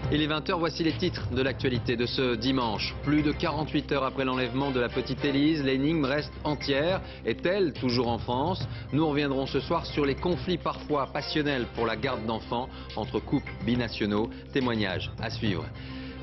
Il est 20 h, voici les titres de l'actualité de ce dimanche. Plus de 48 heures après l'enlèvement de la petite Élise, l'énigme reste entière. Est-elle toujours en France? Nous reviendrons ce soir sur les conflits parfois passionnels pour la garde d'enfants entre couples binationaux. Témoignages à suivre.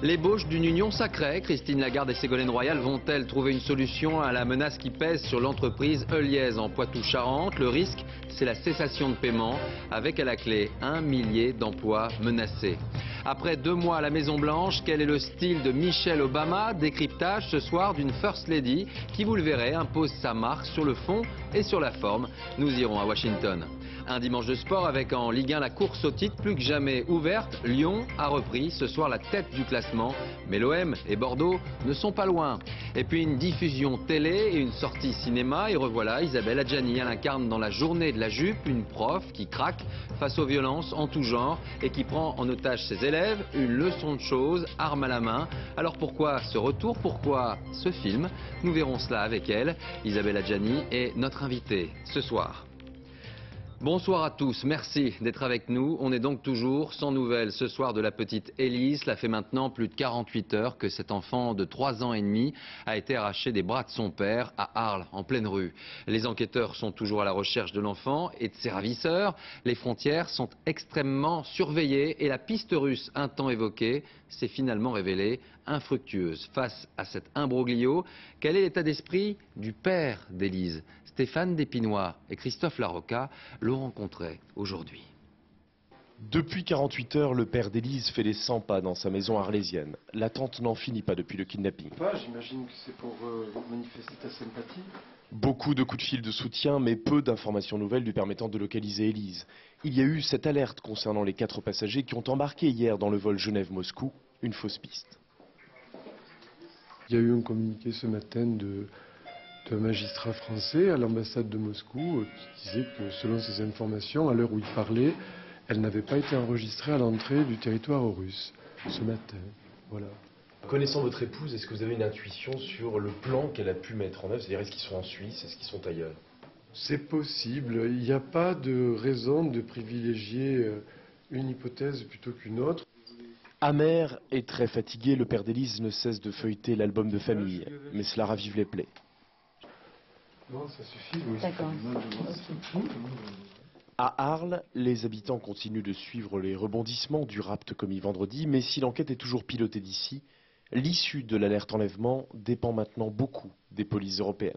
L'ébauche d'une union sacrée, Christine Lagarde et Ségolène Royal vont-elles trouver une solution à la menace qui pèse sur l'entreprise Heuliez en Poitou-Charentes? Le risque, c'est la cessation de paiement, avec à la clé 1 millier d'emplois menacés. Après 2 mois à la Maison-Blanche, quel est le style de Michelle Obama? Décryptage ce soir d'une First Lady qui, vous le verrez, impose sa marque sur le fond et sur la forme. Nous irons à Washington. Un dimanche de sport avec en Ligue 1 la course au titre plus que jamais ouverte. Lyon a repris ce soir la tête du classement. Mais l'OM et Bordeaux ne sont pas loin. Et puis une diffusion télé et une sortie cinéma. Et revoilà Isabelle Adjani. Elle incarne dans La Journée de la jupe une prof qui craque face aux violences en tout genre et qui prend en otage ses élèves. Une leçon de choses, arme à la main. Alors pourquoi ce retour? Pourquoi ce film? Nous verrons cela avec elle. Isabelle Adjani est notre invitée ce soir. Bonsoir à tous, merci d'être avec nous. On est donc toujours sans nouvelles ce soir de la petite Élise. Cela fait maintenant plus de 48 heures que cet enfant de 3 ans et demi a été arraché des bras de son père à Arles, en pleine rue. Les enquêteurs sont toujours à la recherche de l'enfant et de ses ravisseurs. Les frontières sont extrêmement surveillées et la piste russe un temps évoquée s'est finalement révélée infructueuse. Face à cet imbroglio, quel est l'état d'esprit du père d'Élise? Stéphane Despinois et Christophe Larocca l'ont rencontré aujourd'hui. Depuis 48 heures, le père d'Élise fait les 100 pas dans sa maison arlésienne. L'attente n'en finit pas depuis le kidnapping. J'imagine que c'est pour manifester ta sympathie. Beaucoup de coups de fil de soutien, mais peu d'informations nouvelles lui permettant de localiser Élise. Il y a eu cette alerte concernant les 4 passagers qui ont embarqué hier dans le vol Genève-Moscou, une fausse piste. Il y a eu un communiqué ce matin d'un magistrat français à l'ambassade de Moscou qui disait que selon ces informations, à l'heure où il parlait, elle n'avait pas été enregistrée à l'entrée du territoire russe ce matin. Voilà. Connaissant votre épouse, est-ce que vous avez une intuition sur le plan qu'elle a pu mettre en œuvre? C'est-à-dire, est-ce qu'ils sont en Suisse, est-ce qu'ils sont ailleurs? C'est possible. Il n'y a pas de raison de privilégier une hypothèse plutôt qu'une autre. Amer et très fatigué, le père d'Élise ne cesse de feuilleter l'album de famille, mais cela ravive les plaies. Non, ça suffit, oui. D'accord. À Arles, les habitants continuent de suivre les rebondissements du rapt commis vendredi, mais si l'enquête est toujours pilotée d'ici, l'issue de l'alerte enlèvement dépend maintenant beaucoup des polices européennes.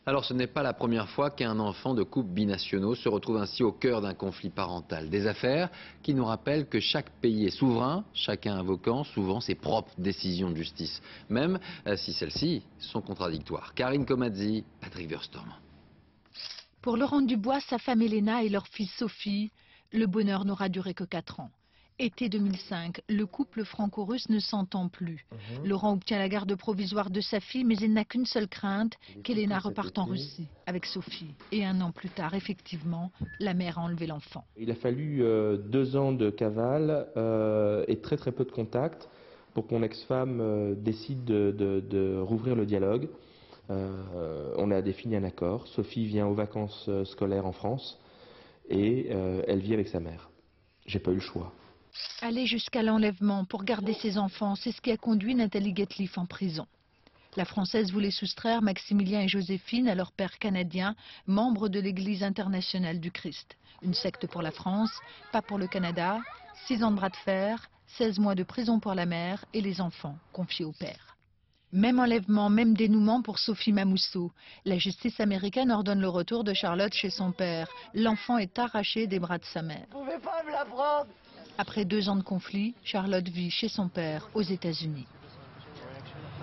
Alors ce n'est pas la première fois qu'un enfant de couples binationaux se retrouve ainsi au cœur d'un conflit parental. Des affaires qui nous rappellent que chaque pays est souverain, chacun invoquant souvent ses propres décisions de justice, même si celles-ci sont contradictoires. Karine Comazzi, Patrick Wurstorm. Pour Laurent Dubois, sa femme Elena et leur fille Sophie, le bonheur n'aura duré que 4 ans. Été 2005, le couple franco-russe ne s'entend plus. Laurent obtient la garde provisoire de sa fille, mais il n'a qu'une seule crainte, qu'Elena reparte en Russie avec Sophie. Et 1 an plus tard, effectivement, la mère a enlevé l'enfant. Il a fallu 2 ans de cavale et très peu de contact pour que mon ex-femme décide de rouvrir le dialogue. On a défini un accord. Sophie vient aux vacances scolaires en France et elle vit avec sa mère. J'ai pas eu le choix. Aller jusqu'à l'enlèvement pour garder ses enfants, c'est ce qui a conduit Nathalie Getliff en prison. La Française voulait soustraire Maximilien et Joséphine à leur père canadien, membre de l'Église internationale du Christ. Une secte pour la France, pas pour le Canada. 6 ans de bras de fer, 16 mois de prison pour la mère et les enfants confiés au père. Même enlèvement, même dénouement pour Sophie Mamousso. La justice américaine ordonne le retour de Charlotte chez son père. L'enfant est arraché des bras de sa mère. Vous pouvez pas me la prendre. Après 2 ans de conflit, Charlotte vit chez son père aux États-Unis.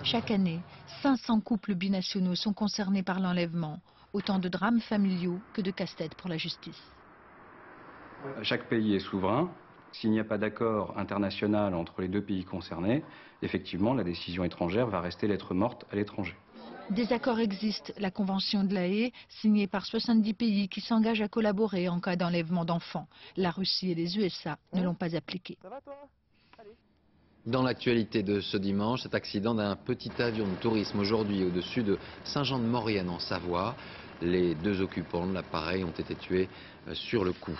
Chaque année, 500 couples binationaux sont concernés par l'enlèvement. Autant de drames familiaux que de casse-tête pour la justice. Chaque pays est souverain. S'il n'y a pas d'accord international entre les 2 pays concernés, effectivement, la décision étrangère va rester lettre morte à l'étranger. Des accords existent. La Convention de La Haye, signée par 70 pays qui s'engagent à collaborer en cas d'enlèvement d'enfants. La Russie et les USA ne l'ont pas appliquée. Dans l'actualité de ce dimanche, cet accident d'un petit avion de tourisme aujourd'hui au-dessus de Saint-Jean-de-Maurienne en Savoie. Les 2 occupants de l'appareil ont été tués sur le coup.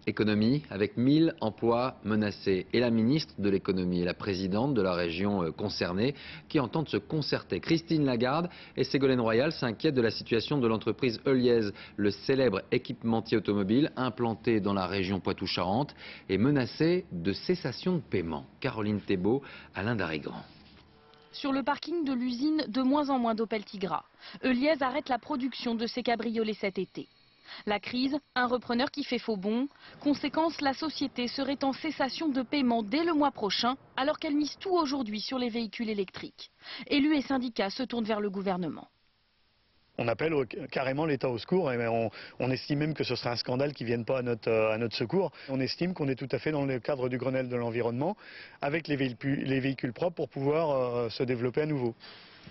Économie, avec 1000 emplois menacés. Et la ministre de l'économie et la présidente de la région concernée qui entendent se concerter. Christine Lagarde et Ségolène Royal s'inquiètent de la situation de l'entreprise Heuliez, le célèbre équipementier automobile implanté dans la région Poitou-Charentes et menacé de cessation de paiement. Caroline Thébault, Alain Darigrand. Sur le parking de l'usine, de moins en moins d'Opel Tigra. Heuliez arrête la production de ses cabriolets cet été. La crise, un repreneur qui fait faux bond. Conséquence, la société serait en cessation de paiement dès le mois prochain, alors qu'elle mise tout aujourd'hui sur les véhicules électriques. Élus et syndicats se tournent vers le gouvernement. On appelle carrément l'État au secours et on estime même que ce serait un scandale qu'ils ne viennent pas à notre secours. On estime qu'on est tout à fait dans le cadre du Grenelle de l'environnement avec les véhicules propres pour pouvoir se développer à nouveau.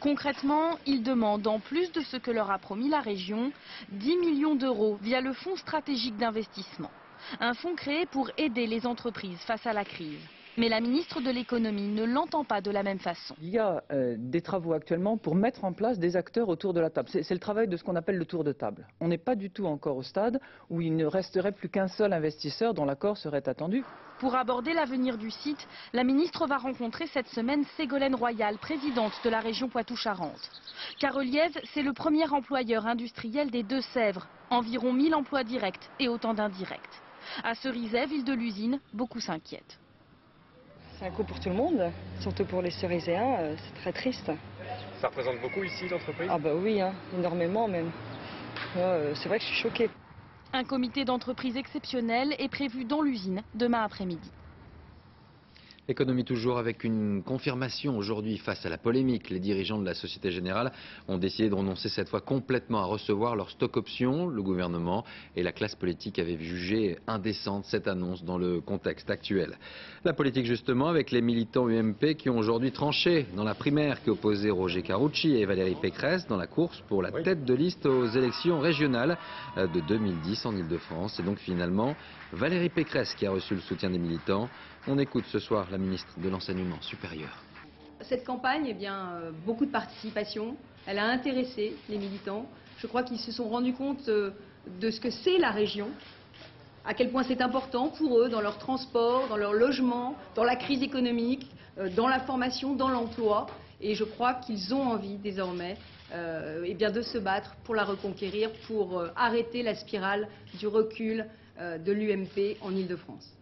Concrètement, ils demandent, en plus de ce que leur a promis la région, 10 millions d'euros via le Fonds stratégique d'investissement. Un fonds créé pour aider les entreprises face à la crise. Mais la ministre de l'économie ne l'entend pas de la même façon. Il y a des travaux actuellement pour mettre en place des acteurs autour de la table. C'est le travail de ce qu'on appelle le tour de table. On n'est pas du tout encore au stade où il ne resterait plus qu'un seul investisseur dont l'accord serait attendu. Pour aborder l'avenir du site, la ministre va rencontrer cette semaine Ségolène Royal, présidente de la région Poitou-Charentes. Car Heuliez, c'est le premier employeur industriel des Deux-Sèvres. Environ 1000 emplois directs et autant d'indirects. À Cerizay, ville de l'usine, beaucoup s'inquiètent. C'est un coup pour tout le monde, surtout pour les Cerizéens, c'est très triste. Ça représente beaucoup ici l'entreprise? Ah bah oui, hein, énormément même. C'est vrai que je suis choquée. Un comité d'entreprise exceptionnel est prévu dans l'usine demain après-midi. Économie toujours avec une confirmation aujourd'hui face à la polémique. Les dirigeants de la Société Générale ont décidé de renoncer cette fois complètement à recevoir leur stock option. Le gouvernement et la classe politique avaient jugé indécente cette annonce dans le contexte actuel. La politique justement avec les militants UMP qui ont aujourd'hui tranché dans la primaire qui opposait Roger Carucci et Valérie Pécresse dans la course pour la tête de liste aux élections régionales de 2010 en Ile-de-France. Et donc finalement Valérie Pécresse qui a reçu le soutien des militants. On écoute ce soir la ministre de l'Enseignement supérieur. Cette campagne, beaucoup de participation, elle a intéressé les militants. Je crois qu'ils se sont rendus compte de ce que c'est la région, à quel point c'est important pour eux dans leur transport, dans leur logement, dans la crise économique, dans la formation, dans l'emploi. Et je crois qu'ils ont envie désormais de se battre pour la reconquérir, pour arrêter la spirale du recul de l'UMP en Ile-de-France.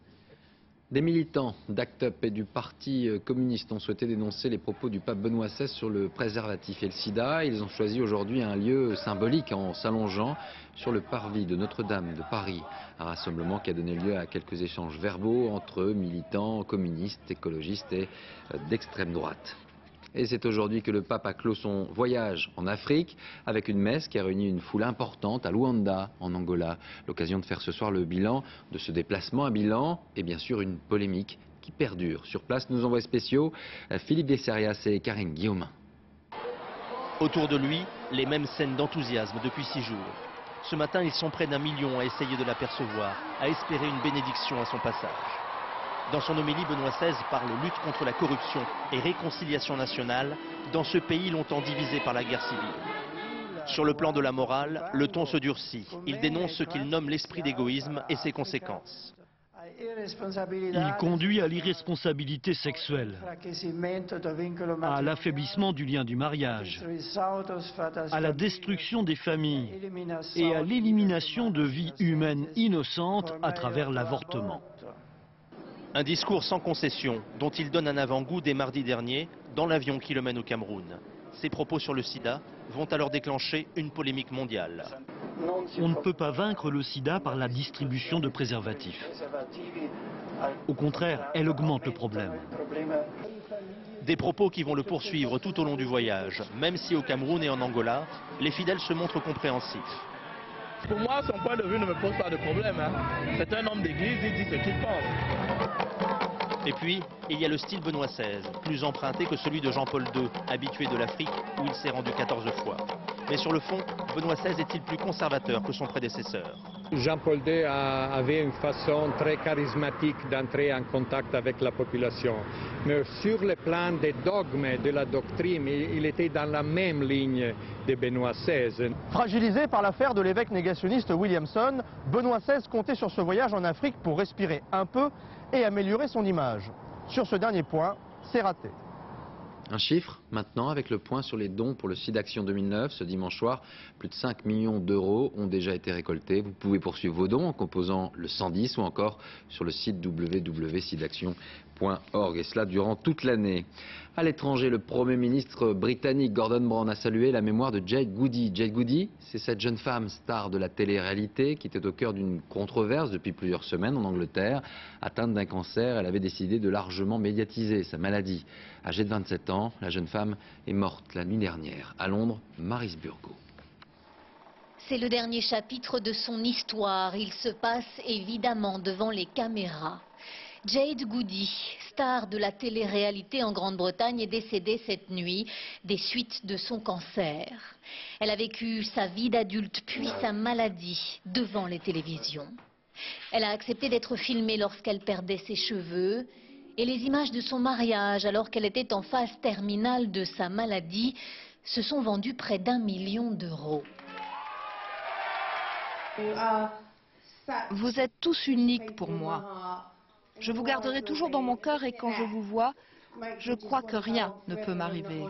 Des militants d'ACT UP et du Parti communiste ont souhaité dénoncer les propos du pape Benoît XVI sur le préservatif et le sida. Ils ont choisi aujourd'hui un lieu symbolique en s'allongeant sur le parvis de Notre-Dame de Paris. Un rassemblement qui a donné lieu à quelques échanges verbaux entre militants communistes, écologistes et d'extrême droite. Et c'est aujourd'hui que le pape a clos son voyage en Afrique avec une messe qui a réuni une foule importante à Luanda, en Angola. L'occasion de faire ce soir le bilan de ce déplacement, un bilan et bien sûr une polémique qui perdure. Sur place, nos envoyés spéciaux, Philippe Desserias et Karine Guillaumin. Autour de lui, les mêmes scènes d'enthousiasme depuis 6 jours. Ce matin, ils sont près d'1 million à essayer de l'apercevoir, à espérer une bénédiction à son passage. Dans son homélie, Benoît XVI parle lutte contre la corruption et réconciliation nationale dans ce pays longtemps divisé par la guerre civile. Sur le plan de la morale, le ton se durcit. Il dénonce ce qu'il nomme l'esprit d'égoïsme et ses conséquences. Il conduit à l'irresponsabilité sexuelle, à l'affaiblissement du lien du mariage, à la destruction des familles et à l'élimination de vies humaines innocentes à travers l'avortement. Un discours sans concession, dont il donne un avant-goût dès mardi dernier, dans l'avion qui le mène au Cameroun. Ses propos sur le sida vont alors déclencher une polémique mondiale. On ne peut pas vaincre le sida par la distribution de préservatifs. Au contraire, elle augmente le problème. Des propos qui vont le poursuivre tout au long du voyage, même si au Cameroun et en Angola, les fidèles se montrent compréhensifs. Pour moi, son point de vue ne me pose pas de problème. C'est un homme d'église, il dit ce qu'il pense. Et puis, il y a le style Benoît XVI, plus emprunté que celui de Jean-Paul II, habitué de l'Afrique où il s'est rendu 14 fois. Mais sur le fond, Benoît XVI est-il plus conservateur que son prédécesseur? Jean-Paul II avait une façon très charismatique d'entrer en contact avec la population. Mais sur le plan des dogmes, de la doctrine, il était dans la même ligne de Benoît XVI. Fragilisé par l'affaire de l'évêque négationniste Williamson, Benoît XVI comptait sur ce voyage en Afrique pour respirer un peu et améliorer son image. Sur ce dernier point, c'est raté. Un chiffre maintenant avec le point sur les dons pour le SIDAction 2009. Ce dimanche soir, plus de 5 millions d'euros ont déjà été récoltés. Vous pouvez poursuivre vos dons en composant le 110 ou encore sur le site www.sidaction.org et cela durant toute l'année. À l'étranger, le Premier ministre britannique Gordon Brown a salué la mémoire de Jade Goody. Jade Goody, c'est cette jeune femme star de la télé-réalité qui était au cœur d'une controverse depuis plusieurs semaines en Angleterre. Atteinte d'un cancer, elle avait décidé de largement médiatiser sa maladie. Âgée de 27 ans, la jeune femme est morte la nuit dernière. À Londres, Maryse Burgot. C'est le dernier chapitre de son histoire. Il se passe évidemment devant les caméras. Jade Goody, star de la télé-réalité en Grande-Bretagne, est décédée cette nuit des suites de son cancer. Elle a vécu sa vie d'adulte puis sa maladie devant les télévisions. Elle a accepté d'être filmée lorsqu'elle perdait ses cheveux et les images de son mariage alors qu'elle était en phase terminale de sa maladie se sont vendues près d'1 million d'euros. Vous êtes tous uniques pour moi. Je vous garderai toujours dans mon cœur et quand je vous vois, je crois que rien ne peut m'arriver.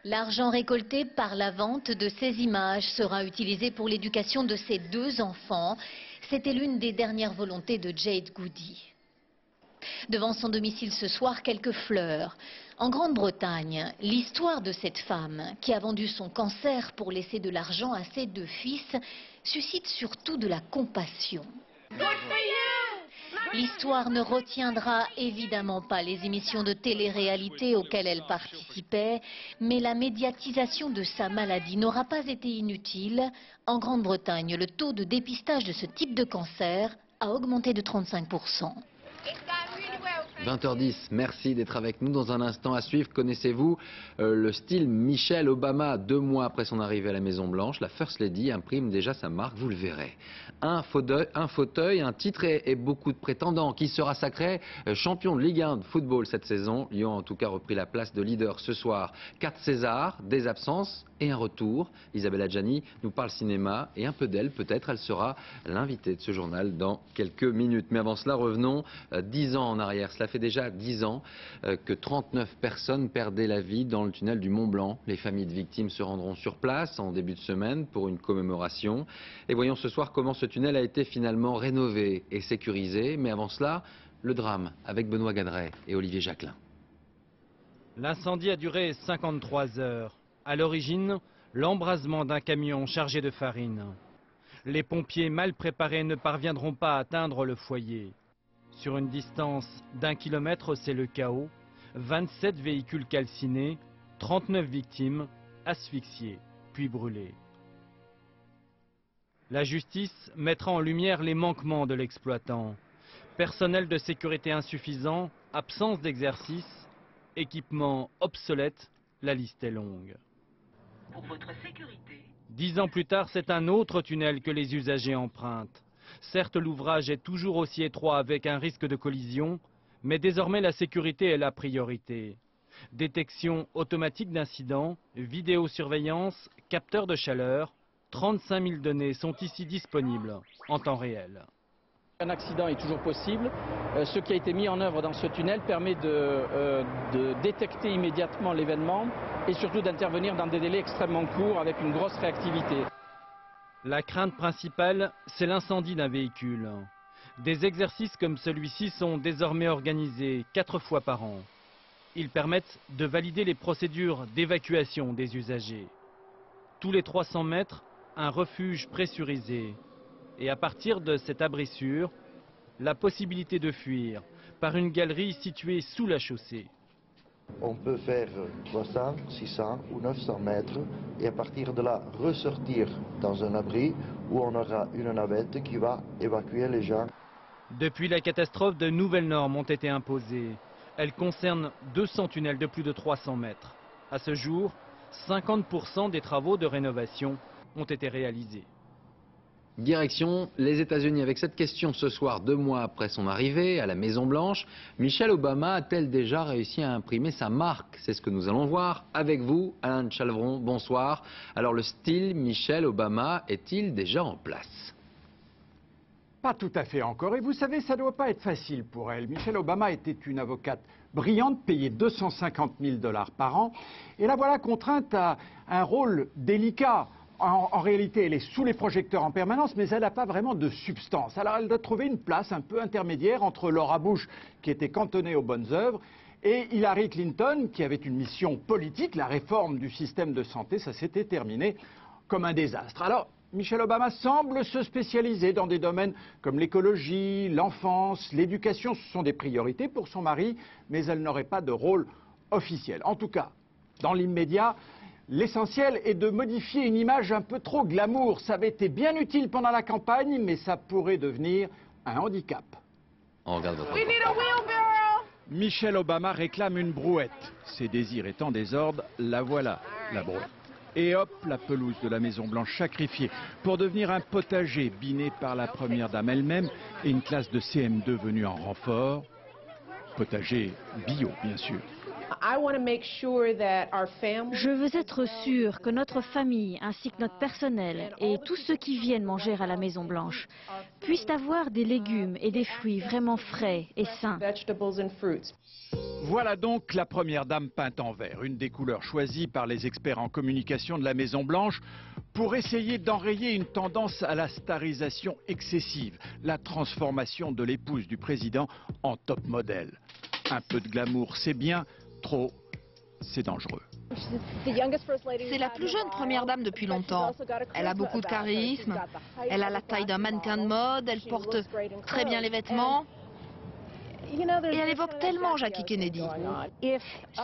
L'argent récolté par la vente de ces images sera utilisé pour l'éducation de ses 2 enfants. C'était l'une des dernières volontés de Jade Goody. Devant son domicile ce soir, quelques fleurs. En Grande-Bretagne, l'histoire de cette femme qui a vendu son cancer pour laisser de l'argent à ses 2 fils suscite surtout de la compassion. L'histoire ne retiendra évidemment pas les émissions de télé-réalité auxquelles elle participait, mais la médiatisation de sa maladie n'aura pas été inutile. En Grande-Bretagne, le taux de dépistage de ce type de cancer a augmenté de 35%. 20h10, merci d'être avec nous. Dans un instant à suivre, connaissez-vous le style Michelle Obama? 2 mois après son arrivée à la Maison Blanche, la First Lady imprime déjà sa marque, vous le verrez. Un fauteuil, un titre et beaucoup de prétendants. Qui sera sacré champion de Ligue 1 de football cette saison? Lyon a en tout cas repris la place de leader ce soir. 4 Césars, des absences et un retour. Isabelle Adjani nous parle cinéma et un peu d'elle, peut-être elle sera l'invitée de ce journal dans quelques minutes. Mais avant cela, revenons 10 ans en arrière. Cela fait déjà 10 ans que 39 personnes perdaient la vie dans le tunnel du Mont Blanc. Les familles de victimes se rendront sur place en début de semaine pour une commémoration. Et voyons ce soir comment ce tunnel a été finalement rénové et sécurisé. Mais avant cela, le drame avec Benoît Gadret et Olivier Jacquelin. L'incendie a duré 53 heures. À l'origine, l'embrasement d'un camion chargé de farine. Les pompiers mal préparés ne parviendront pas à atteindre le foyer. Sur une distance d'1 kilomètre, c'est le chaos. 27 véhicules calcinés, 39 victimes, asphyxiées, puis brûlées. La justice mettra en lumière les manquements de l'exploitant. Personnel de sécurité insuffisant, absence d'exercice, équipement obsolète, la liste est longue. Pour votre sécurité. 10 ans plus tard, c'est un autre tunnel que les usagers empruntent. Certes, l'ouvrage est toujours aussi étroit avec un risque de collision, mais désormais la sécurité est la priorité. Détection automatique d'incidents, vidéosurveillance, capteurs de chaleur, 35 000 données sont ici disponibles en temps réel. Un accident est toujours possible. Ce qui a été mis en œuvre dans ce tunnel permet de détecter immédiatement l'événement et surtout d'intervenir dans des délais extrêmement courts avec une grosse réactivité. La crainte principale, c'est l'incendie d'un véhicule. Des exercices comme celui-ci sont désormais organisés 4 fois par an. Ils permettent de valider les procédures d'évacuation des usagers. Tous les 300 mètres, un refuge pressurisé. Et à partir de cette abrissure, la possibilité de fuir par une galerie située sous la chaussée. On peut faire 300, 600 ou 900 mètres et à partir de là ressortir dans un abri où on aura une navette qui va évacuer les gens. Depuis la catastrophe, de nouvelles normes ont été imposées. Elles concernent 200 tunnels de plus de 300 mètres. À ce jour, 50% des travaux de rénovation ont été réalisés. Direction les États-Unis avec cette question ce soir, 2 mois après son arrivée à la Maison-Blanche. Michelle Obama a-t-elle déjà réussi à imprimer sa marque? C'est ce que nous allons voir avec vous, Alain de Chalvron. Bonsoir. Alors le style Michelle Obama est-il déjà en place? Pas tout à fait encore. Et vous savez, ça ne doit pas être facile pour elle. Michelle Obama était une avocate brillante, payée 250 000 $ par an. Et la voilà contrainte à un rôle délicat. En réalité, elle est sous les projecteurs en permanence, mais elle n'a pas vraiment de substance. Alors elle doit trouver une place un peu intermédiaire entre Laura Bush, qui était cantonnée aux bonnes œuvres, et Hillary Clinton, qui avait une mission politique, la réforme du système de santé. Ça s'était terminé comme un désastre. Alors, Michelle Obama semble se spécialiser dans des domaines comme l'écologie, l'enfance, l'éducation. Ce sont des priorités pour son mari, mais elle n'aurait pas de rôle officiel. En tout cas, dans l'immédiat, l'essentiel est de modifier une image un peu trop glamour. Ça avait été bien utile pendant la campagne, mais ça pourrait devenir un handicap. On regarde votre Michelle Obama réclame une brouette. Ses désirs étant en désordre, la voilà, la brouette. Et hop, la pelouse de la Maison-Blanche sacrifiée pour devenir un potager biné par la première dame elle-même et une classe de CM2 venue en renfort. Potager bio, bien sûr. Je veux être sûre que notre famille, ainsi que notre personnel et tous ceux qui viennent manger à la Maison-Blanche puissent avoir des légumes et des fruits vraiment frais et sains. Voilà donc la première dame peinte en vert, une des couleurs choisies par les experts en communication de la Maison-Blanche pour essayer d'enrayer une tendance à la starisation excessive, la transformation de l'épouse du président en top modèle. Un peu de glamour, c'est bien. Trop, c'est dangereux. C'est la plus jeune première dame depuis longtemps. Elle a beaucoup de charisme, elle a la taille d'un mannequin de mode, elle porte très bien les vêtements. Et elle évoque tellement Jackie Kennedy.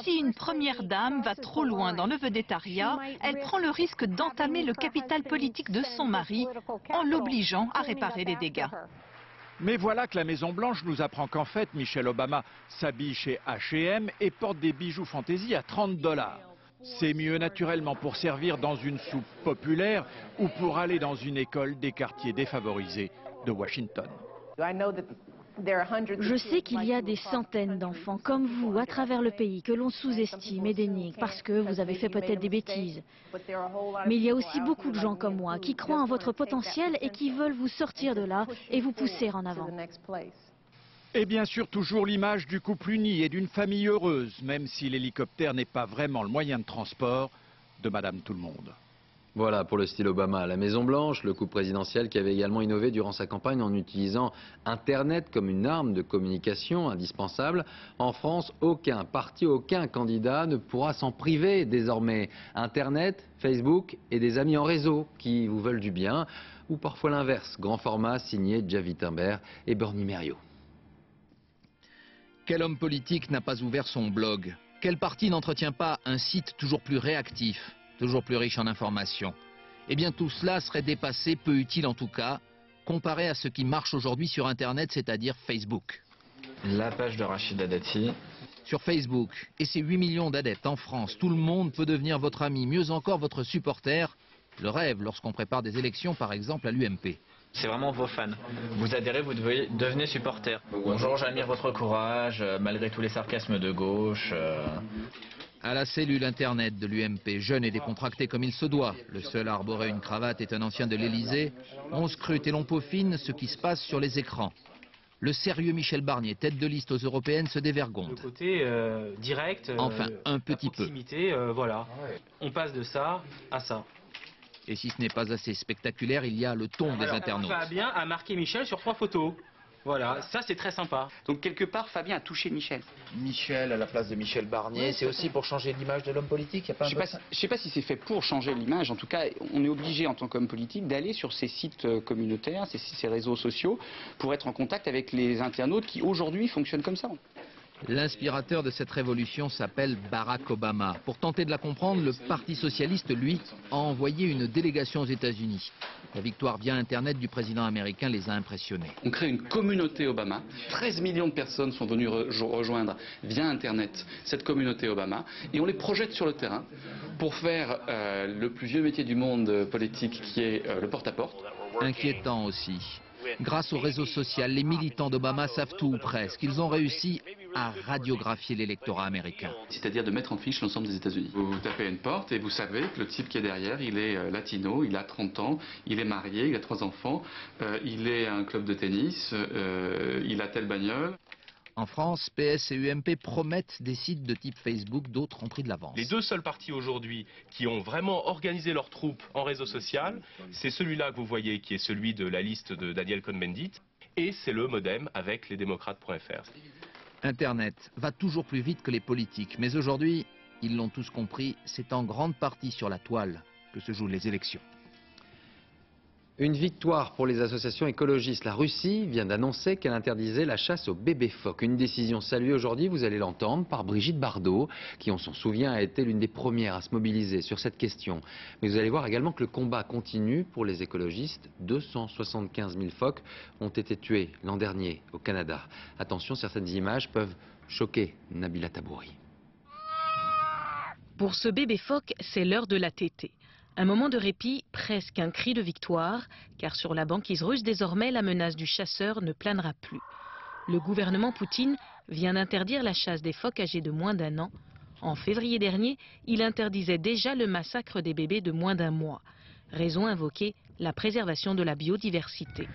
Si une première dame va trop loin dans le vedettariat, elle prend le risque d'entamer le capital politique de son mari en l'obligeant à réparer les dégâts. Mais voilà que la Maison-Blanche nous apprend qu'en fait, Michelle Obama s'habille chez H&M et porte des bijoux fantaisie à 30 $. C'est mieux naturellement pour servir dans une soupe populaire ou pour aller dans une école des quartiers défavorisés de Washington. Je sais qu'il y a des centaines d'enfants comme vous à travers le pays que l'on sous-estime et dénigre parce que vous avez fait peut-être des bêtises. Mais il y a aussi beaucoup de gens comme moi qui croient en votre potentiel et qui veulent vous sortir de là et vous pousser en avant. Et bien sûr, toujours l'image du couple uni et d'une famille heureuse, même si l'hélicoptère n'est pas vraiment le moyen de transport de Madame Tout-le-Monde. Voilà pour le style Obama à la Maison-Blanche, le couple présidentiel qui avait également innové durant sa campagne en utilisant Internet comme une arme de communication indispensable. En France, aucun parti, aucun candidat ne pourra s'en priver désormais. Internet, Facebook et des amis en réseau qui vous veulent du bien, ou parfois l'inverse. Grand format signé Javi Timber et Bernie Merriot. Quel homme politique n'a pas ouvert son blog? Quel parti n'entretient pas un site toujours plus réactif, toujours plus riche en informations? Eh bien tout cela serait dépassé, peu utile en tout cas, comparé à ce qui marche aujourd'hui sur Internet, c'est-à-dire Facebook. La page de Rachida Dati. Sur Facebook, et ses 8 millions d'adeptes en France, tout le monde peut devenir votre ami, mieux encore votre supporter. Le rêve lorsqu'on prépare des élections par exemple à l'UMP. C'est vraiment vos fans. Vous adhérez, vous devenez supporter. Bonjour, j'admire votre courage, malgré tous les sarcasmes de gauche. À la cellule Internet de l'UMP, jeune et décontracté comme il se doit, le seul à arborer une cravate est un ancien de l'Élysée, on scrute et l'on peaufine ce qui se passe sur les écrans. Le sérieux Michel Barnier, tête de liste aux européennes, se dévergonde. Le côté direct, enfin, un petit peu. Voilà. On passe de ça à ça. Et si ce n'est pas assez spectaculaire, il y a le ton des internautes. Fabien a marqué Michel sur 3 photos. Voilà, ça c'est très sympa. Donc quelque part, Fabien a touché Michel. Michel à la place de Michel Barnier, c'est aussi pour changer l'image de l'homme politique. Je ne sais pas si c'est fait pour changer l'image. En tout cas, on est obligé en tant qu'homme politique d'aller sur ces sites communautaires, ces réseaux sociaux, pour être en contact avec les internautes qui aujourd'hui fonctionnent comme ça. L'inspirateur de cette révolution s'appelle Barack Obama. Pour tenter de la comprendre, le Parti socialiste, lui, a envoyé une délégation aux États-Unis. La victoire via Internet du président américain les a impressionnés. On crée une communauté Obama. 13 millions de personnes sont venues rejoindre via Internet cette communauté Obama. Et on les projette sur le terrain pour faire le plus vieux métier du monde politique qui est le porte-à-porte. Inquiétant aussi. Grâce au réseau social, les militants d'Obama savent tout ou presque. Ils ont réussi à radiographier l'électorat américain. C'est-à-dire de mettre en fiche l'ensemble des États-Unis. Vous tapez à une porte et vous savez que le type qui est derrière, il est latino, il a 30 ans, il est marié, il a 3 enfants, il est à un club de tennis, il a telle bagnole. En France, PS et UMP promettent des sites de type Facebook, d'autres ont pris de l'avance. Les deux seuls partis aujourd'hui qui ont vraiment organisé leurs troupes en réseau social, c'est celui-là que vous voyez qui est celui de la liste de Daniel Cohn-Bendit et c'est le MoDem avec lesdémocrates.fr. Internet va toujours plus vite que les politiques, mais aujourd'hui, ils l'ont tous compris, c'est en grande partie sur la toile que se jouent les élections. Une victoire pour les associations écologistes. La Russie vient d'annoncer qu'elle interdisait la chasse aux bébés phoques. Une décision saluée aujourd'hui, vous allez l'entendre, par Brigitte Bardot, qui, on s'en souvient, a été l'une des premières à se mobiliser sur cette question. Mais vous allez voir également que le combat continue pour les écologistes. 275 000 phoques ont été tués l'an dernier au Canada. Attention, certaines images peuvent choquer Nabila Tabouri. Pour ce bébé phoque, c'est l'heure de la tétée. Un moment de répit, presque un cri de victoire, car sur la banquise russe désormais, la menace du chasseur ne planera plus. Le gouvernement Poutine vient d'interdire la chasse des phoques âgés de moins d'1 an. En février dernier, il interdisait déjà le massacre des bébés de moins d'1 mois. Raison invoquée, la préservation de la biodiversité.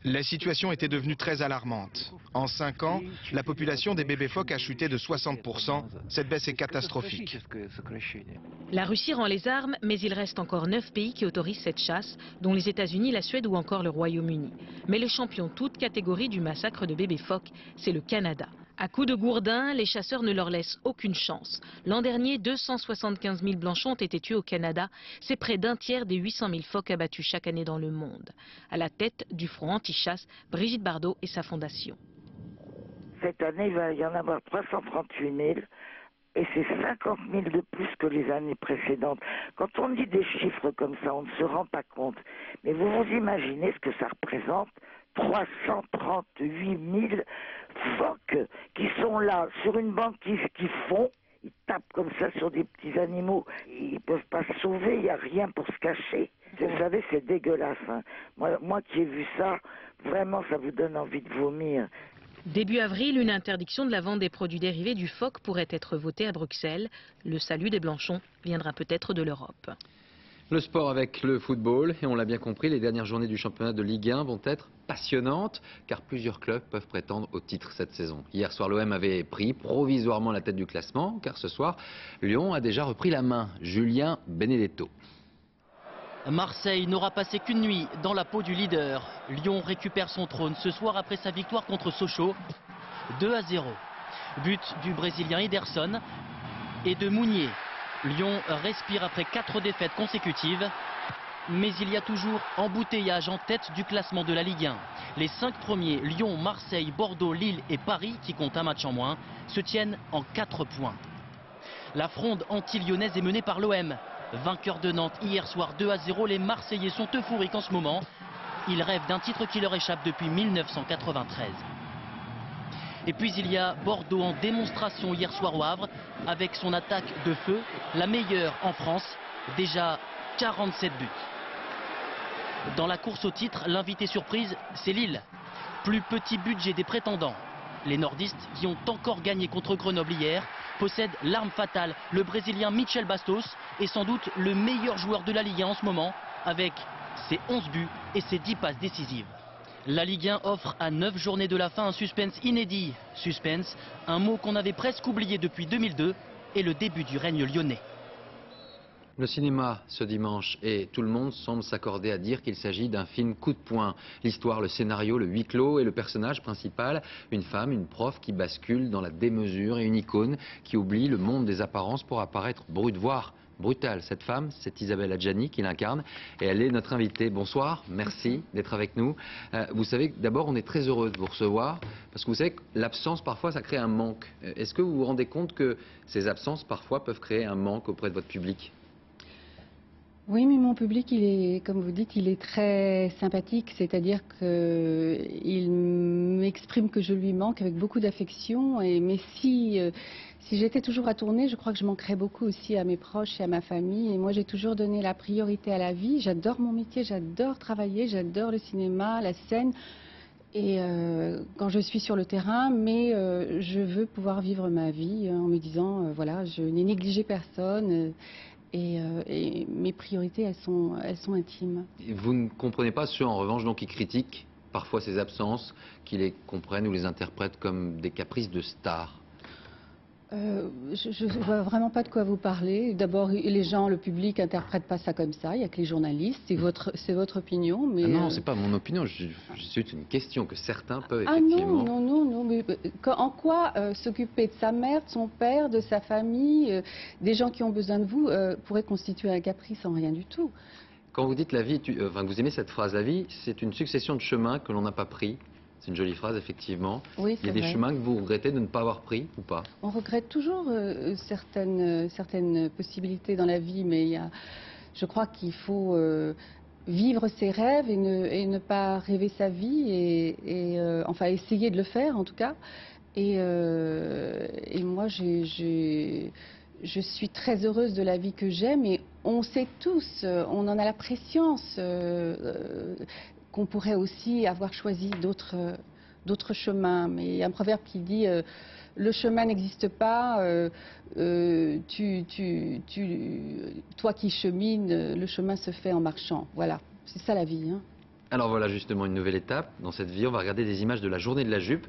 La situation était devenue très alarmante. En 5 ans, la population des bébés phoques a chuté de 60%. Cette baisse est catastrophique. La Russie rend les armes, mais il reste encore 9 pays qui autorisent cette chasse, dont les États-Unis, la Suède ou encore le Royaume-Uni. Mais le champion toute catégorie du massacre de bébés phoques, c'est le Canada. À coups de gourdin, les chasseurs ne leur laissent aucune chance. L'an dernier, 275 000 blanchons ont été tués au Canada. C'est près d'un tiers des 800 000 phoques abattus chaque année dans le monde. À la tête du front anti-chasse, Brigitte Bardot et sa fondation. Cette année, il va y en avoir 338 000 et c'est 50 000 de plus que les années précédentes. Quand on dit des chiffres comme ça, on ne se rend pas compte. Mais vous vous imaginez ce que ça représente ? 338 000 phoques qui sont là sur une banquise qui fond, ils tapent comme ça sur des petits animaux, ils ne peuvent pas se sauver, il n'y a rien pour se cacher. Vous savez, c'est dégueulasse. Hein. Moi qui ai vu ça, vraiment ça vous donne envie de vomir. Début avril, une interdiction de la vente des produits dérivés du phoque pourrait être votée à Bruxelles. Le salut des blanchons viendra peut-être de l'Europe. Le sport avec le football, et on l'a bien compris, les dernières journées du championnat de Ligue 1 vont être passionnantes, car plusieurs clubs peuvent prétendre au titre cette saison. Hier soir, l'OM avait pris provisoirement la tête du classement, car ce soir, Lyon a déjà repris la main. Julien Benedetto. Marseille n'aura passé qu'une nuit dans la peau du leader. Lyon récupère son trône ce soir après sa victoire contre Sochaux, 2-0. But du Brésilien Ederson et de Mounier. Lyon respire après 4 défaites consécutives, mais il y a toujours embouteillage en tête du classement de la Ligue 1. Les 5 premiers, Lyon, Marseille, Bordeaux, Lille et Paris, qui comptent un match en moins, se tiennent en 4 points. La fronde anti-lyonnaise est menée par l'OM. Vainqueur de Nantes hier soir 2-0, les Marseillais sont euphoriques en ce moment. Ils rêvent d'un titre qui leur échappe depuis 1993. Et puis il y a Bordeaux en démonstration hier soir au Havre, avec son attaque de feu, la meilleure en France, déjà 47 buts. Dans la course au titre, l'invité surprise, c'est Lille. Plus petit budget des prétendants. Les nordistes, qui ont encore gagné contre Grenoble hier, possèdent l'arme fatale. Le Brésilien Michel Bastos est sans doute le meilleur joueur de la Ligue 1 en ce moment, avec ses 11 buts et ses 10 passes décisives. La Ligue 1 offre à 9 journées de la fin un suspense inédit. Suspense, un mot qu'on avait presque oublié depuis 2002 et le début du règne lyonnais. Le cinéma ce dimanche et tout le monde semble s'accorder à dire qu'il s'agit d'un film coup de poing. L'histoire, le scénario, le huis clos et le personnage principal, une femme, une prof qui bascule dans la démesure et une icône qui oublie le monde des apparences pour apparaître brute, voire brutale. Cette femme, c'est Isabelle Adjani qui l'incarne et elle est notre invitée. Bonsoir, merci d'être avec nous. Vous savez, d'abord, on est très heureux de vous recevoir parce que vous savez que l'absence, parfois, ça crée un manque. Est-ce que vous vous rendez compte que ces absences, parfois, peuvent créer un manque auprès de votre public ? Oui, mais mon public, il est, comme vous dites, il est très sympathique, c'est-à-dire qu'il m'exprime que je lui manque avec beaucoup d'affection. Mais si j'étais toujours à tourner, je crois que je manquerais beaucoup aussi à mes proches et à ma famille. Et moi, j'ai toujours donné la priorité à la vie. J'adore mon métier, j'adore travailler, j'adore le cinéma, la scène. Et quand je suis sur le terrain, mais je veux pouvoir vivre ma vie en me disant, voilà, je n'ai négligé personne. Et mes priorités, elles sont intimes. Vous ne comprenez pas ceux, en revanche, donc, qui critiquent parfois ces absences, qui les comprennent ou les interprètent comme des caprices de stars? Je ne vois vraiment pas de quoi vous parlez. D'abord, les gens, le public n'interprète pas ça comme ça. Il n'y a que les journalistes. C'est votre opinion. Mais non, c'est pas mon opinion. C'est une question que certains peuvent Ah effectivement... non. Mais en quoi s'occuper de sa mère, de son père, de sa famille, des gens qui ont besoin de vous, pourrait constituer un caprice en rien du tout. Quand vous dites la vie, vous aimez cette phrase, la vie, c'est une succession de chemins que l'on n'a pas pris. C'est une jolie phrase, effectivement. Oui, il y a des chemins que vous regrettez de ne pas avoir pris ou pas? On regrette toujours certaines possibilités dans la vie, mais je crois qu'il faut vivre ses rêves et ne pas rêver sa vie, enfin essayer de le faire en tout cas. Et moi, je suis très heureuse de la vie que j'aime, et on sait tous, on en a la prescience, qu'on pourrait aussi avoir choisi d'autres chemins. Mais il y a un proverbe qui dit le chemin n'existe pas, toi qui chemines, le chemin se fait en marchant. Voilà, c'est ça la vie. Hein. Alors voilà justement une nouvelle étape dans cette vie. On va regarder des images de la journée de la jupe.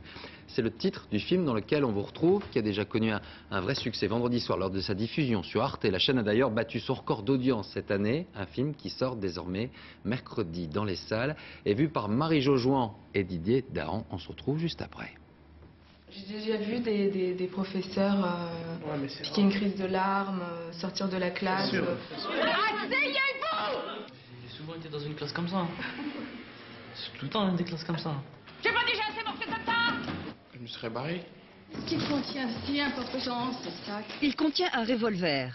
C'est le titre du film dans lequel on vous retrouve, qui a déjà connu un vrai succès vendredi soir lors de sa diffusion sur Arte. La chaîne a d'ailleurs battu son record d'audience cette année. Un film qui sort désormais mercredi dans les salles et vu par Marie-Jo Jouan et Didier Dahan. On se retrouve juste après. J'ai déjà vu des professeurs piquer une crise de larmes, sortir de la classe. J'ai souvent été dans une classe comme ça. C'est tout le temps dans des classes comme ça. J'ai pas déjà assez morflé comme ça. Je me serais barré. Qu'est-ce qu'il contient si important ce sac? Il contient un revolver.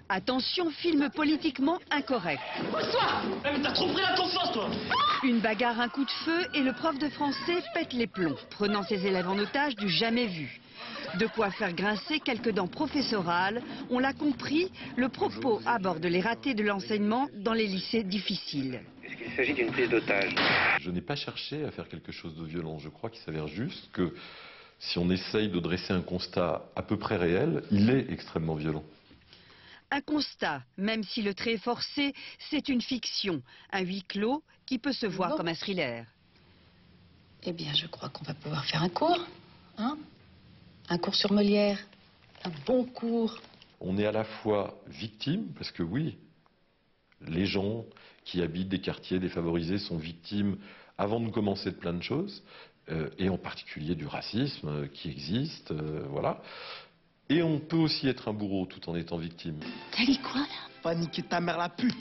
Attention, film politiquement incorrect. Pousse-toi! Mais t'as trop pris la confiance, toi! Une bagarre, un coup de feu et le prof de français pète les plombs, prenant ses élèves en otage du jamais vu. De quoi faire grincer quelques dents professorales. On l'a compris, le propos aborde les ratés de l'enseignement dans les lycées difficiles. Est-ce qu'il s'agit d'une prise d'otage? Je n'ai pas cherché à faire quelque chose de violent. Je crois qu'il s'avère juste que si on essaye de dresser un constat à peu près réel, il est extrêmement violent. Un constat, même si le trait est forcé, c'est une fiction, un huis clos qui peut se voir comme un thriller. Eh bien, je crois qu'on va pouvoir faire un cours, hein? Un cours sur Molière, un bon cours. On est à la fois victime, parce que oui, les gens qui habitent des quartiers défavorisés sont victimes avant de commencer de plein de choses, et en particulier du racisme qui existe, voilà. Et on peut aussi être un bourreau tout en étant victime. T'as dit quoi, là? Pas niquer ta mère la pute.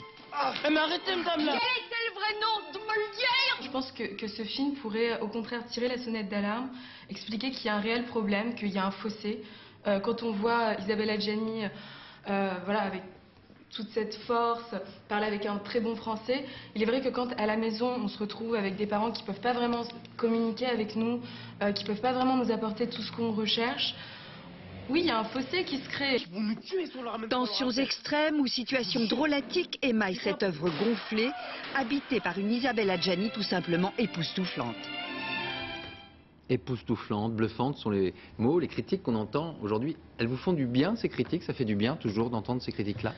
Mais arrêtez, madame, là. Quel était le vrai nom de Molière? Je pense que ce film pourrait au contraire tirer la sonnette d'alarme, expliquer qu'il y a un réel problème, qu'il y a un fossé. Quand on voit Isabelle Adjani, voilà, avec toute cette force, parler avec un très bon français, il est vrai que quand à la maison on se retrouve avec des parents qui ne peuvent pas vraiment communiquer avec nous, qui ne peuvent pas vraiment nous apporter tout ce qu'on recherche, oui, il y a un fossé qui se crée. Tensions extrêmes ou situations drôlatiques émaillent cette œuvre gonflée, habitée par une Isabelle Adjani tout simplement époustouflante. Époustouflante, bluffante sont les mots, les critiques qu'on entend aujourd'hui. Elles vous font du bien, ces critiques? Ça fait du bien toujours d'entendre ces critiques-là?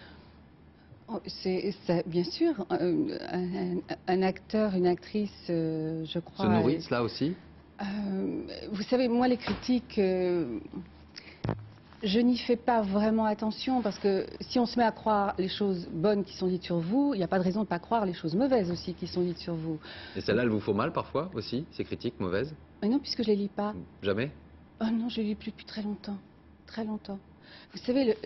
Bien sûr, un acteur, une actrice, je crois... Se nourrissent là aussi? Vous savez, moi, les critiques... je n'y fais pas vraiment attention parce que si on se met à croire les choses bonnes qui sont dites sur vous, il n'y a pas de raison de ne pas croire les choses mauvaises aussi qui sont dites sur vous. Et celles-là, elles vous font mal parfois aussi, ces critiques mauvaises? Non, puisque je ne les lis pas. Jamais? Oh non, je ne les lis plus depuis très longtemps. Très longtemps. Vous savez,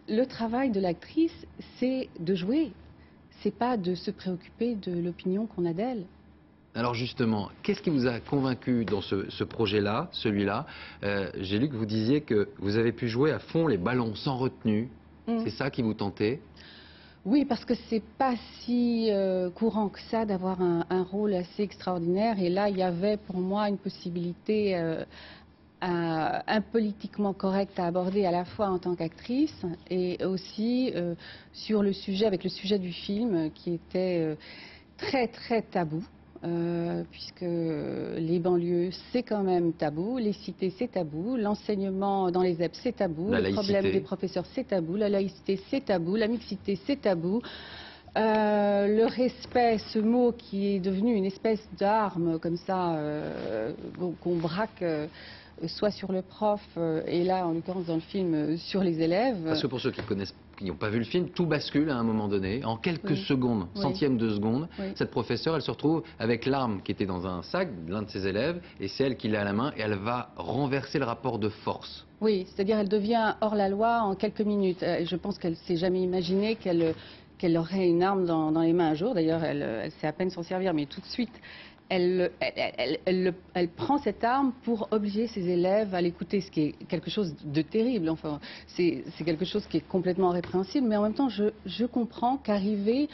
le travail de l'actrice, c'est de jouer. C'est pas de se préoccuper de l'opinion qu'on a d'elle. Alors justement, qu'est-ce qui vous a convaincu dans ce projet-là, celui-là? J'ai lu que vous disiez que vous avez pu jouer à fond les ballons sans retenue. C'est ça qui vous tentait? Oui, parce que c'est pas si courant que ça d'avoir un rôle assez extraordinaire. Et là, il y avait pour moi une possibilité un politiquement correct à aborder à la fois en tant qu'actrice et aussi sur le sujet, avec le sujet du film qui était très très tabou. Puisque les banlieues, c'est quand même tabou, les cités, c'est tabou, l'enseignement dans les ZEP, c'est tabou, le problème des professeurs, c'est tabou, la laïcité, c'est tabou, la mixité, c'est tabou. Le respect, ce mot qui est devenu une espèce d'arme comme ça, qu'on braque soit sur le prof, et là, en l'occurrence dans le film, sur les élèves. Parce que pour ceux qui n'ont pas vu le film, tout bascule à un moment donné. En quelques secondes, centièmes de seconde, cette professeure, elle se retrouve avec l'arme qui était dans un sac de l'un de ses élèves, et c'est elle qui l'a à la main, et elle va renverser le rapport de force. Oui, c'est-à-dire elle devient hors la loi en quelques minutes. Je pense qu'elle ne s'est jamais imaginé qu'elle aurait une arme dans les mains un jour. D'ailleurs, elle sait à peine s'en servir, mais tout de suite, elle prend cette arme pour obliger ses élèves à l'écouter, ce qui est quelque chose de terrible. Enfin, c'est quelque chose qui est complètement répréhensible, mais en même temps, je comprends qu'arriver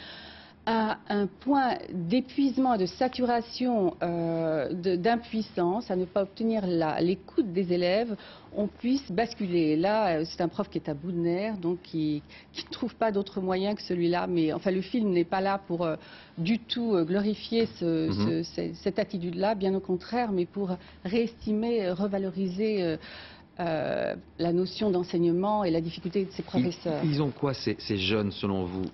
à un point d'épuisement, de saturation, d'impuissance, à ne pas obtenir l'écoute des élèves, on puisse basculer. Là, c'est un prof qui est à bout de nerfs, donc qui ne trouve pas d'autre moyen que celui-là. Mais enfin, le film n'est pas là pour du tout glorifier cette attitude-là, bien au contraire, mais pour réestimer, revaloriser la notion d'enseignement et la difficulté de ces professeurs. Ils ont quoi ces jeunes selon vous?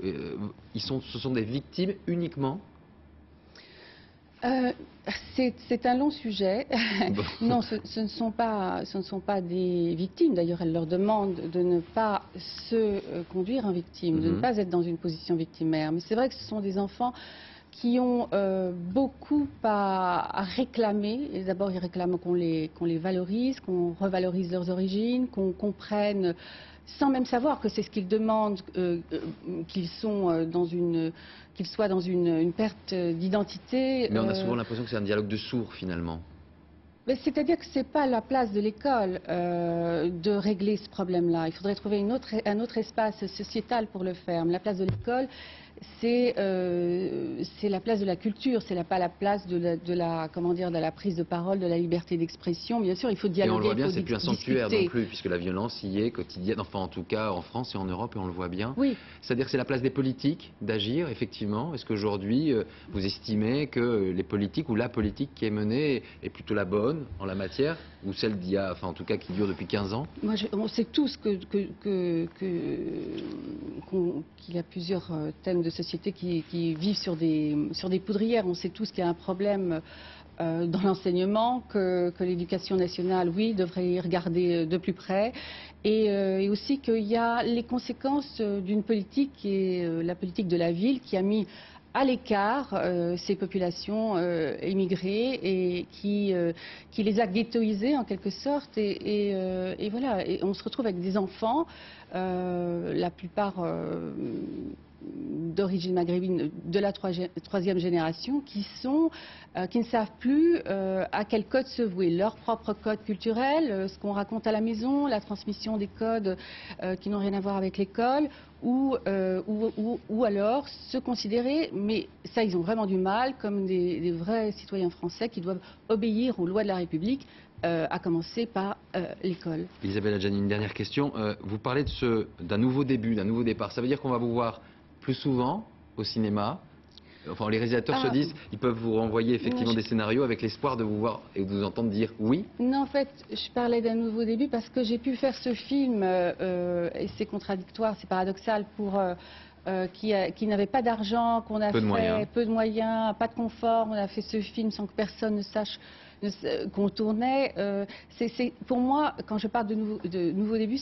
Ce sont des victimes uniquement? C'est un long sujet. Bon. Non, ce ne sont pas des victimes. D'ailleurs, elle leur demande de ne pas se conduire en victime, de ne pas être dans une position victimaire. Mais c'est vrai que ce sont des enfants qui ont beaucoup à réclamer. Et d'abord, ils réclament qu'on les valorise, qu'on revalorise leurs origines, qu'on comprenne, sans même savoir que c'est ce qu'ils demandent, qu'ils soient dans une perte d'identité. Mais on a souvent l'impression que c'est un dialogue de sourds, finalement. C'est-à-dire que ce n'est pas la place de l'école de régler ce problème-là. Il faudrait trouver un autre espace sociétal pour le faire. Mais la place de l'école, c'est la place de la culture, c'est pas la place de la prise de parole, de la liberté d'expression. Bien sûr, il faut dialoguer. Et on le voit bien, c'est plus un sanctuaire non plus, puisque la violence y est quotidienne, enfin en tout cas en France et en Europe, et on le voit bien. Oui. C'est-à-dire que c'est la place des politiques d'agir, effectivement. Est-ce qu'aujourd'hui, vous estimez que les politiques ou la politique qui est menée est plutôt la bonne en la matière, ou celle d'il y a, enfin en tout cas qui dure depuis 15 ans? Moi, on sait tous qu'il y a plusieurs thèmes de société qui vivent sur des poudrières. On sait tous qu'il y a un problème dans l'enseignement, que l'éducation nationale, oui, devrait y regarder de plus près, et aussi qu'il y a les conséquences d'une politique qui est la politique de la ville, qui a mis à l'écart ces populations émigrées et qui les a ghettoisées en quelque sorte, et voilà, et on se retrouve avec des enfants, la plupart d'origine maghrébine de la troisième génération, qui ne savent plus à quel code se vouer, leur propre code culturel, ce qu'on raconte à la maison, la transmission des codes qui n'ont rien à voir avec l'école, ou alors se considérer, mais ça ils ont vraiment du mal, comme des vrais citoyens français qui doivent obéir aux lois de la République, à commencer par l'école. Isabelle Adjani, une dernière question. Vous parlez d'un nouveau début, d'un nouveau départ. Ça veut dire qu'on va vous voir plus souvent au cinéma? Enfin, les réalisateurs se disent, ils peuvent vous renvoyer effectivement des scénarios avec l'espoir de vous voir et de vous entendre dire oui? Non, en fait, je parlais d'un nouveau début parce que j'ai pu faire ce film, et c'est contradictoire, c'est paradoxal, pour qui n'avait pas d'argent, qu'on a peu de moyens, pas de confort, on a fait ce film sans que personne ne sache qu'on tournait. Pour moi, quand je parle de nouveau début,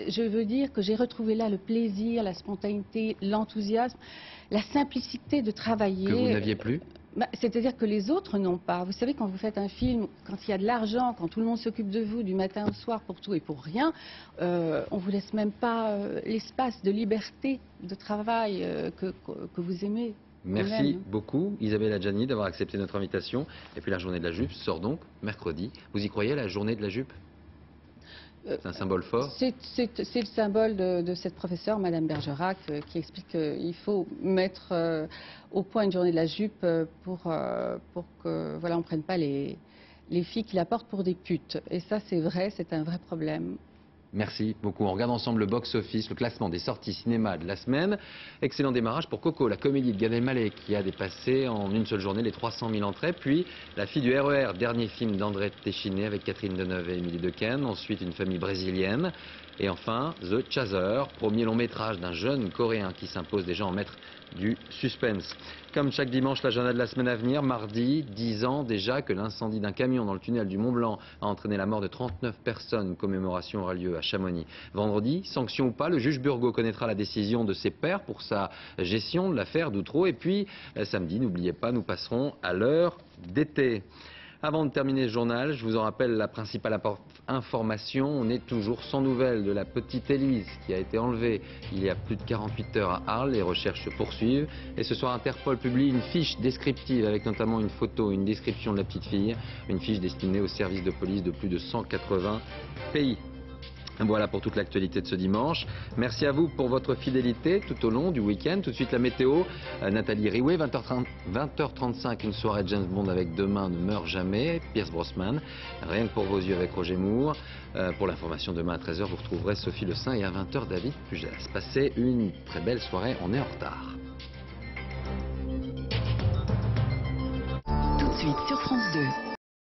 je veux dire que j'ai retrouvé là le plaisir, la spontanéité, l'enthousiasme, la simplicité de travailler. Que vous n'aviez plus? C'est-à-dire que les autres n'ont pas. Vous savez, quand vous faites un film, quand il y a de l'argent, quand tout le monde s'occupe de vous du matin au soir pour tout et pour rien, on vous laisse même pas l'espace de liberté de travail que vous aimez. Merci beaucoup Isabelle Adjani d'avoir accepté notre invitation. Et puis la journée de la jupe sort donc mercredi. Vous y croyez, la journée de la jupe? C'est un symbole fort? C'est le symbole de cette professeure, Madame Bergerac, qui explique qu'il faut mettre au point une journée de la jupe pour que voilà, on ne prenne pas les filles qui la portent pour des putes. Et ça, c'est vrai, c'est un vrai problème. Merci beaucoup. On regarde ensemble le box-office, le classement des sorties cinéma de la semaine. Excellent démarrage pour Coco, la comédie de Gad Elmaleh qui a dépassé en une seule journée les 300 000 entrées. Puis La fille du RER, dernier film d'André Téchiné avec Catherine Deneuve et Émilie Dequesne. Ensuite Une famille brésilienne. Et enfin The Chaser, premier long métrage d'un jeune Coréen qui s'impose déjà en maître du suspense. Comme chaque dimanche, l'agenda de la semaine à venir, mardi, 10 ans déjà que l'incendie d'un camion dans le tunnel du Mont Blanc a entraîné la mort de 39 personnes. Une commémoration aura lieu à Chamonix. Vendredi, sanction ou pas, le juge Burgot connaîtra la décision de ses pairs pour sa gestion de l'affaire d'Outreau. Et puis, samedi, n'oubliez pas, nous passerons à l'heure d'été. Avant de terminer ce journal, je vous en rappelle la principale information. On est toujours sans nouvelles de la petite Élise qui a été enlevée il y a plus de 48 heures à Arles. Les recherches se poursuivent. Et ce soir, Interpol publie une fiche descriptive avec notamment une photo, une description de la petite fille. Une fiche destinée aux services de police de plus de 180 pays. Voilà pour toute l'actualité de ce dimanche. Merci à vous pour votre fidélité tout au long du week-end. Tout de suite la météo. Nathalie Riouet, 20h35, une soirée de James Bond avec Demain ne meurt jamais. Pierce Brosnan, Rien que pour vos yeux avec Roger Moore. Pour l'information, demain à 13h, vous retrouverez Sophie Le Saint et à 20h, David Pujas. Passez une très belle soirée, on est en retard. Tout de suite sur France 2.